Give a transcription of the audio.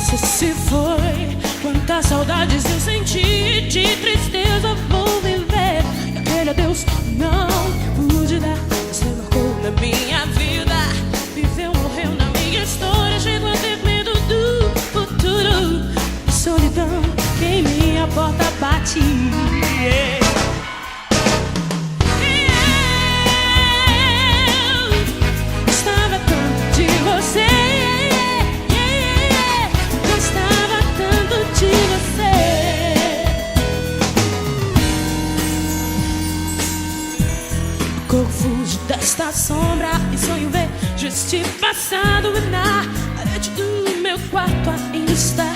Você se foi, quantas saudades eu senti, de tristeza vou viver. Aquele adeus não pude dar, você marcou na minha vida. Viveu, morreu na minha história, chego a ter medo do futuro. A solidão em minha porta bate. Confuso desta sombra e sonho ver este passado e na parede do meu quarto ainda está